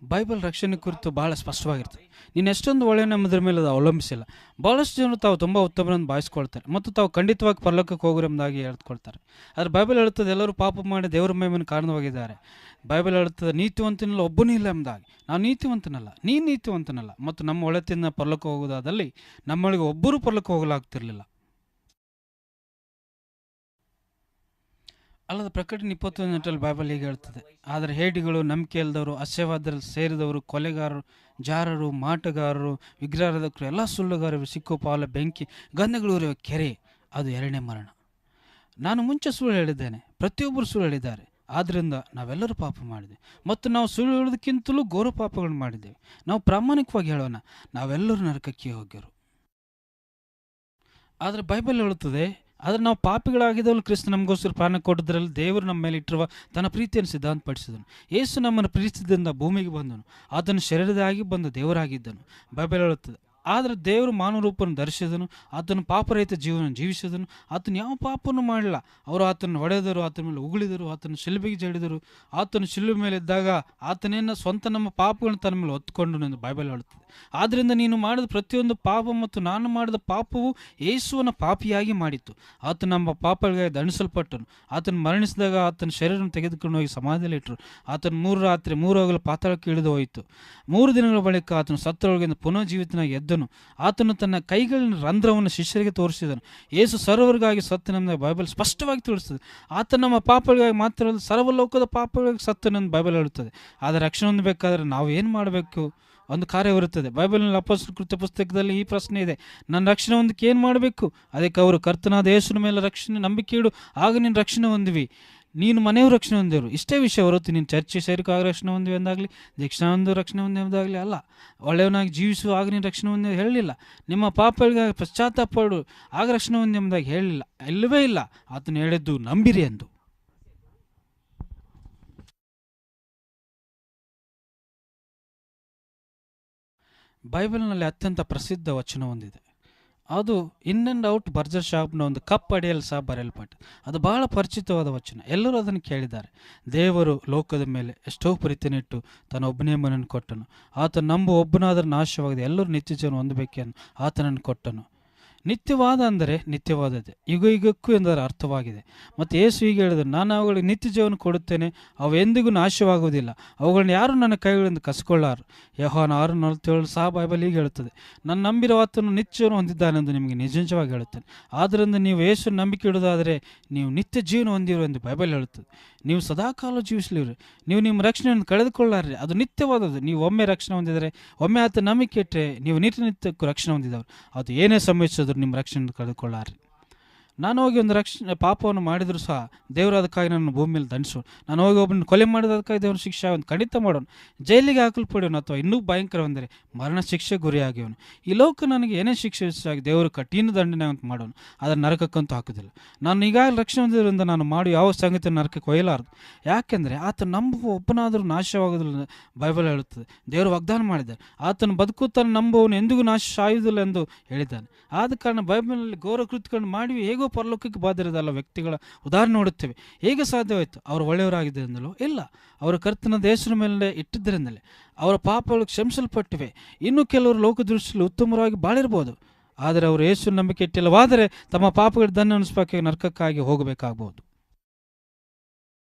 Bible ರಕ್ಷಣೆ ಕುರಿತು ಭಾಳ ಸ್ಪಷ್ಟವಾಗಿರ್ತದೆ. ನೀನು ಎಷ್ಟೊಂದು ಒಳ್ಳೆಯ ನಂಬುದ್ರ ಮೇಲೆ ಅದು ಅವಲಂಬಿಸಿಲ್ಲ. ಭಾಳಷ್ಟು ಜನರು ತಾವು ತುಂಬ ಉತ್ತಮರನ್ನು ಭಾವಿಸ್ಕೊಳ್ತಾರೆ ಮತ್ತು ತಾವು ಖಂಡಿತವಾಗಿ ಪರಲೋಕಕ್ಕೆ ಹೋಗುರೆಂಬುದಾಗಿ ಹೇಳ್ಕೊಳ್ತಾರೆ. ಆದರೆ ಬೈಬಲ್ ಹೇಳುತ್ತದೆ ಎಲ್ಲರೂ ಪಾಪ ಮಾಡಿ ದೇವರ ಮಹಿಮೆಯನ್ನು ಕಾರಣವಾಗಿದ್ದಾರೆ. ಬೈಬಲ್ ಹೇಳುತ್ತದೆ ನೀತಿವಂತನಿಲ್ಲ ಒಬ್ಬನೂ ಇಲ್ಲ ಎಂಬುದಾಗಿ. ನಾವು ನೀತಿವಂತನಲ್ಲ, ನೀನು ನೀತಿವಂತನಲ್ಲ. ಮತ್ತು ನಮ್ಮ ಒಳತಿನ ಪರಲೋಕ ಹೋಗುವುದಾದಲ್ಲಿ ನಮ್ಮೊಳಗೆ ಒಬ್ಬರೂ ಪರಲೋಕ ಹೋಗಲಾಗ್ತಿರಲಿಲ್ಲ. ಅಲ್ಲದ ಪ್ರಕಟಣೆ 21 ಬೈಬಲ್ ಹೀಗೆ ಹೇಳ್ತದೆ, ಆದರೆ ಹೇಡಿಗಳು, ನಂಬಿಕೆ ಇಲ್ಲದವರು, ಅಸಹ್ಯವಾದರಲ್ಲಿ ಸೇರಿದವರು, ಕೊಲೆಗಾರರು, ಜಾರರು, ಮಾಟಗಾರರು, ವಿಗ್ರಹಾರಾಧಕರು, ಎಲ್ಲ ಸುಳ್ಳುಗಾರರು ಸಿಕ್ಕು ಪಾಲ ಬೆಂಕಿ ಗಂಧಗಳು ಕೆರೆ, ಅದು ಎರಡನೇ ಮರಣ. ನಾನು ಮುಂಚೆ ಸುಳ್ಳು ಹೇಳಿದ್ದೇನೆ, ಪ್ರತಿಯೊಬ್ಬರು ಸುಳ್ಳು ಹೇಳಿದ್ದಾರೆ. ಆದ್ದರಿಂದ ನಾವೆಲ್ಲರೂ ಪಾಪ ಮಾಡಿದ್ದೇವೆ ಮತ್ತು ನಾವು ಸುಳ್ಳು ಹೇಳೋದಕ್ಕಿಂತಲೂ ಘೋರ ಪಾಪಗಳನ್ನು ಮಾಡಿದ್ದೇವೆ. ನಾವು ಪ್ರಾಮಾಣಿಕವಾಗಿ ಹೇಳೋಣ, ನಾವೆಲ್ಲರೂ ನರಕಕ್ಕೆ ಹೋಗ್ಯರು. ಆದರೆ ಬೈಬಲ್ ಹೇಳುತ್ತದೆ, ಆದರೆ ನಾವು ಪಾಪಿಗಳಾಗಿದ್ದವಳು ಕ್ರಿಸ್ತ ನಮಗೋಸ್ಕರ ಪ್ರಾಣ ಕೊಟ್ಟದ್ರಲ್ಲಿ ದೇವರು ನಮ್ಮ ಮೇಲೆ ಇಟ್ಟಿರುವ ತನ್ನ ಪ್ರೀತಿಯನ್ನು ಸಿದ್ಧಾಂತಪಡಿಸಿದನು. ಯೇಸು ನಮ್ಮನ್ನು ಪ್ರೀತಿಸಿದ್ದರಿಂದ ಭೂಮಿಗೆ ಬಂದನು, ಆತನು ಶರೀರದಾಗಿ ಬಂದ ದೇವರಾಗಿದ್ದನು. ಬೈಬಲ್ ಹೇಳುತ್ತದೆ, ಆದರೆ ದೇವರು ಮಾನವ ರೂಪವನ್ನು ಧರಿಸಿದನು, ಆತನು ಪಾಪರಹಿತ ಜೀವನ ಜೀವಿಸಿದನು. ಆತನು ಯಾವ ಪಾಪವನ್ನು ಮಾಡಲಿಲ್ಲ. ಅವರು ಆತನು ಹೊಡೆದರು, ಆತನ ಮೇಲೆ ಉಗುಳಿದರು, ಆತನು ಶಿಲುಬೆಗೆ ಜಡಿದರು. ಆತನು ಶಿಲುಬೆ ಮೇಲೆ ಇದ್ದಾಗ ಆತನೇನ ಸ್ವಂತ ನಮ್ಮ ಪಾಪಗಳನ್ನು ತನ್ನ ಮೇಲೆ ಹೊತ್ತುಕೊಂಡು ಎಂದು ಬೈಬಲ್ ಹೇಳುತ್ತದೆ. ಆದ್ದರಿಂದ ನೀನು ಮಾಡಿದ ಪ್ರತಿಯೊಂದು ಪಾಪ ಮತ್ತು ನಾನು ಮಾಡಿದ ಪಾಪವು ಯೇಸುವನ ಪಾಪಿಯಾಗಿ ಮಾಡಿತ್ತು. ಆತನು ನಮ್ಮ ಪಾಪಗಳಿಗೆ ದಂಡಿಸಲ್ಪಟ್ಟನು. ಆತನು ಮರಣಿಸಿದಾಗ ಆತನ ಶರೀರವನ್ನು ತೆಗೆದುಕೊಂಡು ಹೋಗಿ ಸಮಾಧಿಯಲ್ಲಿ ಇಟ್ಟರು. ಆತನು 3 ರಾತ್ರಿ 3 ಹಗಲು ಪಾತಾಳಕ್ಕೆ ಇಳಿದು ಹೋಯಿತು. 3 ದಿನಗಳ ಬಳಿಕ ಆತನು ಸತ್ತರೊಳಗಿಂದ ಪುನಃ ಜೀವಿತನಾಗಿ ಎದ್ದನು. ಆತನು ತನ್ನ ಕೈಗಳಿನ ರಂಧ್ರವನ್ನು ಶಿಷ್ಯರಿಗೆ ತೋರಿಸಿದನು. ಯೇಸು ಸರ್ವರಿಗಾಗಿ ಸತ್ತನೆಂಬುದಾಗಿ ಬೈಬಲ್ ಸ್ಪಷ್ಟವಾಗಿ ತಿಳಿಸ್ತದೆ. ಆತ ನಮ್ಮ ಪಾಪಗಳಿಗಾಗಿ ಮಾತ್ರ ಸರ್ವಲೋಕದ ಪಾಪಗಳಿಗೆ ಸತ್ತನೆಂದು ಬೈಬಲ್ ಹೇಳುತ್ತದೆ. ಆದರೆ ರಕ್ಷಣೆ ಹೊಂದಬೇಕಾದ್ರೆ ನಾವು ಏನು ಮಾಡಬೇಕು? ಒಂದು ಕಾರ್ಯವಿರುತ್ತದೆ. ಬೈಬಲ್ನಲ್ಲಿ ಅಪೊಸ್ತಲರ ಕೃತ್ಯ ಪುಸ್ತಕದಲ್ಲಿ ಈ ಪ್ರಶ್ನೆ ಇದೆ, ನನ್ನ ರಕ್ಷಣೆ ಹೊಂದಕ್ಕೆ ಏನು ಮಾಡಬೇಕು? ಅದಕ್ಕೆ ಅವರು, ಕರ್ತನಾದ ಯೇಸುವಿನ ಮೇಲೆ ರಕ್ಷಣೆ ನಂಬಿಕೆ ಇಡು, ಆಗ ನೀನು ರಕ್ಷಣೆ ಹೊಂದಿವಿ, ನೀನು ಮನೆಯವರು ರಕ್ಷಣೆ ಹೊಂದಿರು. ಇಷ್ಟೇ ವಿಷಯ ಹೊರತು ನೀನು ಚರ್ಚೆ ಸೇರಿಕಾಗ ರಕ್ಷಣೆ ಹೊಂದಿವಿ ಎಂದಾಗಲಿ, ದೀಕ್ಷಾ ಒಂದು ರಕ್ಷಣೆ ಹೊಂದಿದಾಗಲಿ ಅಲ್ಲ. ಒಳ್ಳೆಯವನಾಗಿ ಜೀವಿಸು ಆಗ ನೀನು ರಕ್ಷಣೆ ಹೊಂದಿ ಹೇಳಲಿಲ್ಲ. ನಿಮ್ಮ ಪಾಪಗಳಿಗಾಗಿ ಪಶ್ಚಾತ್ತಾಪಡು ಆಗ ರಕ್ಷಣೆ ಹೊಂದಿ ಎಂಬುದಾಗಿ ಹೇಳಲಿಲ್ಲ, ಇಲ್ಲವೇ ಇಲ್ಲ. ಆತನು ಹೇಳಿದ್ದು ನಂಬಿರಿ ಎಂದು. ಬೈಬಲ್ನಲ್ಲಿ ಅತ್ಯಂತ ಪ್ರಸಿದ್ಧ ವಚನ ಹೊಂದಿದೆ. ಅದು ಇನ್ ಆ್ಯಂಡ್ ಔಟ್ ಬರ್ಜರ್ ಶಾಪ್ನ ಒಂದು ಕಪ್ ಅಡಿಯಲ್ಲಿ ಸಹ ಬರೆಯಲ್ಪಟ್ಟು, ಅದು ಬಹಳ ಪರಿಚಿತವಾದ ವಚನ. ಎಲ್ಲರೂ ಅದನ್ನು ಕೇಳಿದ್ದಾರೆ. ದೇವರು ಲೋಕದ ಮೇಲೆ ಎಷ್ಟೋ ಪ್ರೀತಿನಿಟ್ಟು ತನ್ನ ಒಬ್ಬನೇ ಮನನ್ನು ಕೊಟ್ಟನು. ಆತ ನಂಬುವ ಒಬ್ಬನಾದರೂ ನಾಶವಾಗದೆ ಎಲ್ಲರೂ ನಿತ್ಯ ಜೀವನ ಹೊಂದಬೇಕೆಂದು ಆತನನ್ನು ಕೊಟ್ಟನು. ನಿತ್ಯವಾದ ಅಂದರೆ ನಿತ್ಯವಾದದ್ದೇ, ಯುಗ ಯುಗಕ್ಕೂ ಎಂದರ ಅರ್ಥವಾಗಿದೆ. ಮತ್ತು ಯೇಸು ಹೀಗೆ ಹೇಳಿದರು, ನಾನು ಅವುಗಳಿಗೆ ನಿತ್ಯ ಜೀವನ ಕೊಡುತ್ತೇನೆ, ಅವು ಎಂದಿಗೂ ನಾಶವಾಗುವುದಿಲ್ಲ, ಅವುಗಳನ್ನ ಯಾರು ನನ್ನ ಕೈಗಳಿಂದ ಕಸ್ಕೊಳ್ಳಾರು. ಯೋಹಾನ 6:47 ಸಹ ಬೈಬಲ್ ಹೀಗೆ ಹೇಳುತ್ತದೆ, ನನ್ನ ನಂಬಿರುವ ಆತನು ನಿತ್ಯ ಜೀವನ ಹೊಂದಿದ್ದಾನೆಂದು ನಿಮಗೆ ನಿಜವಾಗಿ ಹೇಳುತ್ತೇನೆ. ಆದ್ದರಿಂದ ನೀವು ಯೇಸು ನಂಬಿಕೆ ಇಡುವುದಾದರೆ ನೀವು ನಿತ್ಯ ಜೀವನ ಹೊಂದಿರು ಎಂದು ಬೈಬಲ್ ಹೇಳುತ್ತದೆ. ನೀವು ಸದಾಕಾಲ ಜೀವಿಸಲಿವ್ರಿ, ನೀವು ನಿಮ್ಮ ರಕ್ಷಣೆಯನ್ನು ಕಳೆದುಕೊಳ್ಳಾರ್ರಿ, ಅದು ನಿತ್ಯವಾದದ್ದು. ನೀವು ಒಮ್ಮೆ ರಕ್ಷಣೆ ಹೊಂದಿದರೆ, ಒಮ್ಮೆ ಆತ ನಂಬಿಕೆ ಇಟ್ಟರೆ ನೀವು ನಿತ್ಯಕ್ಕೂ ರಕ್ಷಣೆ ಹೊಂದಿದವರು. ಅದು ಏನೇ ಸಂಭವಿಸಿದ್ರು ನಿಮ್ಮ ರಕ್ಷಣೆಯನ್ನು ಕಳೆದುಕೊಳ್ಳಾರ್ರಿ. ನಾನು ಹೋಗಿ ಒಂದು ಪಾಪವನ್ನು ಮಾಡಿದರೂ ಸಹ ದೇವರು ಅದಕ್ಕಾಗಿ ನನ್ನ ಭೂಮಿ ಮೇಲೆ ದಂಡಿಸೋಣ. ನಾನು ಹೋಗಿ ಒಬ್ಬನ ಕೊಲೆ ಮಾಡಿದದಕ್ಕಾಗಿ ದೇವರ ಶಿಕ್ಷೆ ಒಂದು ಖಂಡಿತ ಮಾಡೋಣ, ಜೈಲಿಗೆ ಹಾಕಲ್ಪಡೋನು, ಅಥವಾ ಇನ್ನೂ ಭಯಂಕರವೆಂದರೆ ಮರಣ ಶಿಕ್ಷೆ ಗುರಿಯಾಗ್ಯವನು. ಈ ಲೋಕ ನನಗೆ ಏನೇ ಶಿಕ್ಷೆ ಆಗಿ ದೇವರು ಕಠಿಣ ದಂಡನೆ ಅಂತ ಮಾಡೋನು, ಅದನ್ನು ನರಕಕ್ಕಂತೂ ಹಾಕೋದಿಲ್ಲ. ನಾನು ಈಗಾಗಲೇ ರಕ್ಷಣೆ ಹೊಂದಿದ್ದರಿಂದ ನಾನು ಮಾಡಿ ಯಾವ ಸಂಗತಿ ನರಕಕ್ಕೆ ಒಯ್ಯಲಾರದು. ಯಾಕೆಂದರೆ ಆತ ನಂಬುವ ಒಬ್ಬನಾದರೂ ನಾಶವಾಗೋದಿಲ್ಲ ಬೈಬಲ್ ಹೇಳುತ್ತದೆ. ದೇವರು ವಾಗ್ದಾನ ಮಾಡಿದ್ದಾರೆ, ಆತನು ಬದುಕುತ್ತಾನೆ ನಂಬುವವನು ಎಂದಿಗೂ ಸಾಯುವುದಿಲ್ಲ ಎಂದು ಹೇಳಿದ್ದಾನೆ. ಆದ ಕಾರಣ ಬೈಬಲ್ನಲ್ಲಿ ಘೋರ ಕೃತ್ಯಗಳನ್ನು ಮಾಡಿ ಹೇಗೋ ಪರಲೋಕಕ್ಕೆ ಬಾಧಿರದಲ್ಲ ವ್ಯಕ್ತಿಗಳ ಉದಾಹರಣೆ ನೋಡುತ್ತೇವೆ. ಹೇಗೆ ಸಾಧ್ಯವಾಯಿತು? ಅವರು ಒಳ್ಳೆಯವರಾಗಿದ್ದರಿಂದಲೋ? ಇಲ್ಲ, ಅವರ ಕರ್ತನ ದೇಶದ ಮೇಲೆ ಇಟ್ಟಿದ್ದರಿಂದಲೇ ಅವರ ಪಾಪಗಳು ಕ್ಷಮಿಸಲ್ಪಟ್ಟಿವೆ. ಇನ್ನು ಕೆಲವರು ಲೋಕದೃಷ್ಟಿಯಲ್ಲಿ ಉತ್ತಮವಾಗಿ ಬಾಳಿರ್ಬೋದು, ಆದರೆ ಅವರು ಯೇಸು ನಂಬಿಕೆ ಇಟ್ಟಿಲ್ಲವಾದರೆ ತಮ್ಮ ಪಾಪಗಳ ದಂಡ ಅನಿಸ್ಬೇಕಾಗಿ ನರಕಕ್ಕಾಗಿ ಹೋಗಬೇಕಾಗಬಹುದು.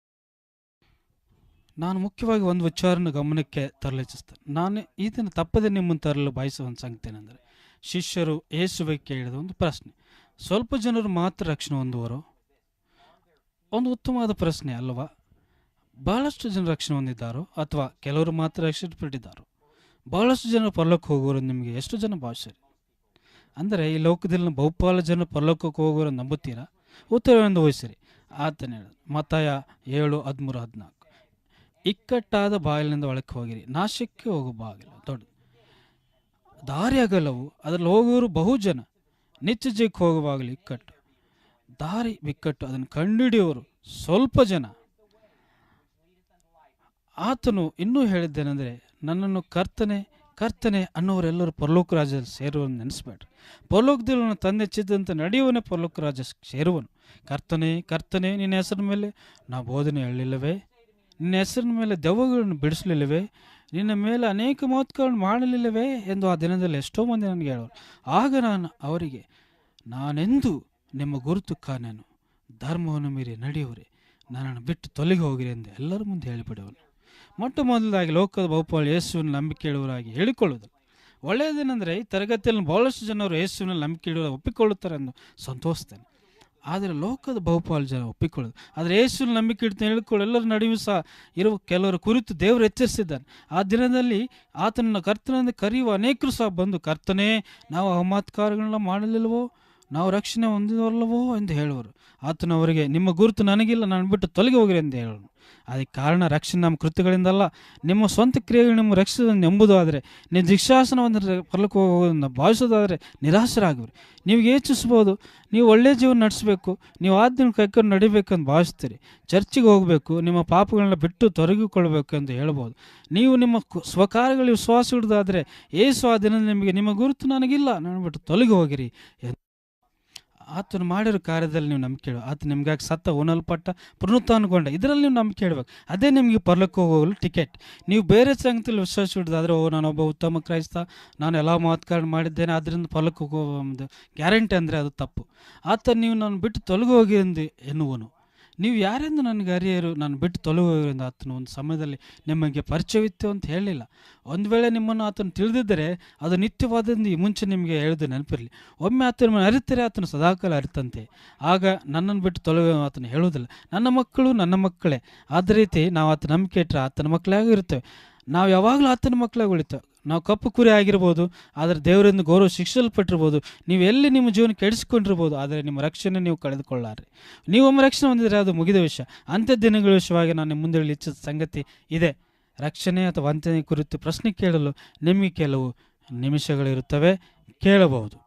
ನಾನು ಮುಖ್ಯವಾಗಿ ಒಂದು ವಿಚಾರನ ಗಮನಕ್ಕೆ ತರಲಿಚ್ಛಿಸ್ತೇನೆ. ನಾನು ಇದನ್ನು ತಪ್ಪದೆ ನಿಮ್ಮನ್ನು ತರಲು ಬಯಸುವ ಒಂದು ಸಂಗತಿ ಏನೆಂದರೆ, ಶಿಷ್ಯರು ಯೇಸುವಿಗೆ ಕೇಳಿದ ಒಂದು ಪ್ರಶ್ನೆ, ಸ್ವಲ್ಪ ಜನರು ಮಾತ್ರ ರಕ್ಷಣೆ ಹೊಂದುವರು? ಒಂದು ಉತ್ತಮವಾದ ಪ್ರಶ್ನೆ ಅಲ್ವಾ? ಬಹಳಷ್ಟು ಜನರು ರಕ್ಷಣೆ ಹೊಂದಿದ್ದಾರೋ ಅಥವಾ ಕೆಲವರು ಮಾತ್ರ ರಕ್ಷಿಸಲ್ಪಟ್ಟಿದ್ದಾರೋ? ಬಹಳಷ್ಟು ಜನರು ಪರಲೋಕಕ್ಕೆ ಹೋಗುವರು ನಿಮಗೆ ಎಷ್ಟು ಜನ ಭಾಷೆ? ಅಂದರೆ ಈ ಲೋಕದಲ್ಲಿ ಬಹುಪಾಲು ಜನರು ಪರಲೋಕಕ್ಕೆ ಹೋಗುವರು ನಂಬುತ್ತೀರಾ? ಉತ್ತರವೆಂದು ವಹಿಸಿರಿ. ಆತನ ಹೇಳಿದ ಮತ್ತಾಯ 7:13-14, ಇಕ್ಕಟ್ಟಾದ ಬಾಗಿಲಿನಿಂದ ಒಳಕ್ಕೆ ಹೋಗಿರಿ, ನಾಶಕ್ಕೆ ಹೋಗೋ ಬಾಗಿಲು ದೊಡ್ಡ ದಾರಿ ಅಗಲವು, ಅದರಲ್ಲಿ ಹೋಗುವರು ಬಹು ಜನ, ನಿತ್ಯ ಜೀವಕ್ಕೆ ಹೋಗುವಾಗಲಿ ಇಕ್ಕಟ್ಟು, ದಾರಿ ಬಿಕ್ಕಟ್ಟು, ಅದನ್ನು ಕಂಡುಹಿಡಿಯುವರು ಸ್ವಲ್ಪ ಜನ. ಆತನು ಇನ್ನೂ ಹೇಳಿದ್ದೇನೆಂದರೆ, ನನ್ನನ್ನು ಕರ್ತನೆ ಕರ್ತನೆ ಅನ್ನೋರೆಲ್ಲರೂ ಪರಲೋಕ ರಾಜ್ಯದಲ್ಲಿ ಸೇರುವನ್ನು ನೆನೆಸ್ಬೇಡ್ರಿ. ಪರಲೋಕದಲ್ಲಿ ನನ್ನ ತಂದೆ ಚಿದ್ದಂತೆ ನಡೆಯುವನೇ ಪರಲೋಕ ರಾಜ್ಯ ಸೇರುವನು. ಕರ್ತನೆ ಕರ್ತನೆ, ನಿನ್ನ ಹೆಸರಿನ ಮೇಲೆ ನಾವು ಬೋಧನೆ ಹೇಳಲಿಲ್ಲವೇ? ನಿನ್ನ ಹೆಸರಿನ ಮೇಲೆ ದೆವ್ವಗಳನ್ನು ಬಿಡಿಸಲಿಲ್ಲವೇ? ನಿನ್ನ ಮೇಲೆ ಅನೇಕ ಮಹತ್ಗಳನ್ನು ಮಾಡಲಿಲ್ಲವೇ ಎಂದು ಆ ದಿನದಲ್ಲಿ ಎಷ್ಟೋ ಮಂದಿ ನನಗೆ ಹೇಳೋರು. ಆಗ ನಾನು ಅವರಿಗೆ, ನಾನೆಂದು ನಿಮ್ಮ ಗುರುತು ಕಾಣೆನು, ಧರ್ಮವನ್ನು ಮೀರಿ ನಡೆಯುವರೆ, ನನ್ನನ್ನು ಬಿಟ್ಟು ತೊಲಗಿ ಹೋಗಿರಿ ಎಂದು ಎಲ್ಲರ ಮುಂದೆ ಹೇಳಿಬಿಡುವನು. ಮೊಟ್ಟ ಮೊದಲಾಗಿ ಲೋಕದ ಬಹುಪಾಲು ಯೇಸುವಿನ ನಂಬಿಕೆ ಇಡುವರಾಗಿ ಹೇಳಿಕೊಳ್ಳುವುದು. ಒಳ್ಳೆಯದೇನೆಂದರೆ ಈ ತರಗತಿಯಲ್ಲಿ ಬಹಳಷ್ಟು ಜನರು ಯೇಸುವಿನಲ್ಲಿ ನಂಬಿಕೆ ಇಡುವ ಒಪ್ಪಿಕೊಳ್ಳುತ್ತಾರೆ ಎಂದು ಸಂತೋಷಿಸ್ತೇನೆ. ಆದರೆ ಲೋಕದ ಬಹುಪಾಲು ಜನ ಒಪ್ಪಿಕೊಳ್ಳೋದು, ಆದರೆ ಯೇಸುವಿನ ನಂಬಿಕೆ ಇಡ್ತಾನೆ ಹೇಳಿಕೊಳ್ಳು ಎಲ್ಲರ ನಡುವೆ ಸಹ ಇರುವ ಕೆಲವರ ಕುರಿತು ದೇವರು ಎಚ್ಚರಿಸಿದ್ದಾನೆ. ಆ ದಿನದಲ್ಲಿ ಆತನನ್ನು ಕರ್ತನೆಂದು ಕರೆಯುವ ಅನೇಕರು ಸಹ ಬಂದು, ಕರ್ತನೇ, ನಾವು ಅಹಮತ್ಕಾರಗಳನ್ನ ಮಾಡಲಿಲ್ಲವೋ, ನಾವು ರಕ್ಷಣೆ ಹೊಂದಿದವಲ್ಲವೋ ಎಂದು ಹೇಳುವರು. ಆತನು ಅವರಿಗೆ, ನಿಮ್ಮ ಗುರುತು ನನಗಿಲ್ಲ, ನಾನು ಬಿಟ್ಟು ತೊಲಗಿ ಹೋಗಿರಿ ಎಂದು ಹೇಳೋನು. ಅದಕ್ಕೆ ಕಾರಣ ರಕ್ಷಣೆ ನಮ್ಮ ಕೃತ್ಯಗಳಿಂದಲ್ಲ, ನಿಮ್ಮ ಸ್ವಂತ ಕ್ರಿಯೆಗಳು ನಿಮ್ಮ ರಕ್ಷಣೆ ಎಂಬುದು. ಆದರೆ ನೀವು ಶಿಕ್ಷಾಸನವನ್ನು ಪರಲೋಕ ಹೋಗೋದನ್ನು ಭಾವಿಸೋದಾದರೆ ನಿರಾಶರಾಗುವಿರಿ. ನೀವು ಯೋಚಿಸ್ಬೋದು, ನೀವು ಒಳ್ಳೆಯ ಜೀವನ ನಡೆಸಬೇಕು, ನೀವು ಆಜ್ಞೆ ಕೈಕೊಂಡು ನಡಿಬೇಕಂತ ಭಾವಿಸ್ತೀರಿ, ಚರ್ಚಿಗೆ ಹೋಗಬೇಕು, ನಿಮ್ಮ ಪಾಪಗಳನ್ನ ಬಿಟ್ಟು ತೊಲಗಿಕೊಳ್ಳಬೇಕು ಎಂದು ಹೇಳ್ಬೋದು. ನೀವು ನಿಮ್ಮ ಸ್ವಕಾರ್ಯಗಳಿಗೆ ವಿಶ್ವಾಸ ಇಡೋದಾದರೆ ಏಸು ಆ ದಿನ ನಿಮಗೆ, ನಿಮ್ಮ ಗುರುತು ನನಗಿಲ್ಲ, ನಾನು ಬಿಟ್ಟು ತೊಲಗಿ ಹೋಗಿರಿ. ಆತನು ಮಾಡಿರೋ ಕಾರ್ಯದಲ್ಲಿ ನೀವು ನಂಬಿಕೆ ಇಡಬೇಕು. ಆತ ನಿಮಗಾಗಿ ಸತ್ತ, ಉಣಲ್ಪಟ್ಟ, ಪುನರುತ್ಥಾನಗೊಂಡ, ಇದರಲ್ಲಿ ನೀವು ನಂಬಿಕೆ ಇಡಬೇಕು. ಅದೇ ನಿಮಗೆ ಪರಲೋಕ ಹೋಗಲು ಟಿಕೆಟ್. ನೀವು ಬೇರೆ ಸಂಗತಿಯಲ್ಲಿ ವಿಶ್ವಾಸ ಇಡೋದಾದರೆ, ನಾನೊಬ್ಬ ಉತ್ತಮ ಕ್ರೈಸ್ತ, ನಾನು ಎಲ್ಲ ಮಹತ್ಕಾರ್ಯ ಮಾಡಿದ್ದೇನೆ, ಅದರಿಂದ ಪರಲೋಕ ಹೋಗೋ ಒಂದು ಗ್ಯಾರಂಟಿ ಅಂದರೆ ಅದು ತಪ್ಪು. ಆತ ನೀವು ನಾನು ಬಿಟ್ಟು ತೊಲಗಿ ಹೋಗಿ ಎಂದು ಎನ್ನುವನು. ನೀವು ಯಾರೆಂದು ನನಗೆ ಅರಿಯರು, ನಾನು ಬಿಟ್ಟು ತೊಲಗಿ ಹೋಗಿರಿಂದ ಆತನು ಒಂದು ಸಮಯದಲ್ಲಿ ನಿಮಗೆ ಪರಿಚಯವಿತ್ತು ಅಂತ ಹೇಳಲಿಲ್ಲ. ಒಂದು ವೇಳೆ ನಿಮ್ಮನ್ನು ಆತನು ತಿಳಿದಿದ್ದರೆ ಅದು ನಿತ್ಯವಾದಿಂದ ಈ ಮುಂಚೆ ನಿಮಗೆ ಹೇಳಿದ್ದು ನೆನಪಿರಲಿ. ಒಮ್ಮೆ ಆತನ ಅರಿತರೆ ಆತನು ಸದಾಕಾಲ ಅರಿತಂತೆ. ಆಗ ನನ್ನನ್ನು ಬಿಟ್ಟು ತೊಲಗಿ ಆತನು ಹೇಳುವುದಿಲ್ಲ. ನನ್ನ ಮಕ್ಕಳು ನನ್ನ ಮಕ್ಕಳೇ. ಅದೇ ರೀತಿ ನಾವು ಆತನ ನಂಬಿಕೆ ಇಟ್ಟರೆ ಆತನ ಮಕ್ಕಳಾಗಿ ಇರ್ತೇವೆ. ನಾವು ಯಾವಾಗಲೂ ಆತನ ಮಕ್ಕಳಾಗಿ ಉಳಿತೇವೆ. ನಾವು ಕಪ್ಪು ಕುರಿ ಆಗಿರ್ಬೋದು, ಆದರೆ ದೇವರಿಂದ ಗೌರವ ಶಿಕ್ಷಲ್ಪಟ್ಟಿರ್ಬೋದು, ನೀವು ಎಲ್ಲಿ ನಿಮ್ಮ ಜೀವನ ಕೆಡಿಸಿಕೊಂಡಿರ್ಬೋದು, ಆದರೆ ನಿಮ್ಮ ರಕ್ಷಣೆ ನೀವು ಕಳೆದುಕೊಳ್ಳಾರೆ. ನೀವು ಒಮ್ಮೆ ರಕ್ಷಣೆ ಹೊಂದಿದರೆ ಅದು ಮುಗಿದ ವಿಷಯ. ಅಂತ್ಯ ದಿನಗಳ ವಿಷಯವಾಗಿ ನಾನು ಮುಂದೆ ಹೇಳಲು ಇಚ್ಛಿಸಿದ ಸಂಗತಿ ಇದೆ. ರಕ್ಷಣೆ ಅಥವಾ ವಂಚನೆ ಕುರಿತು ಪ್ರಶ್ನೆ ಕೇಳಲು ನಿಮಗೆ ಕೆಲವು ನಿಮಿಷಗಳಿರುತ್ತವೆ, ಕೇಳಬಹುದು.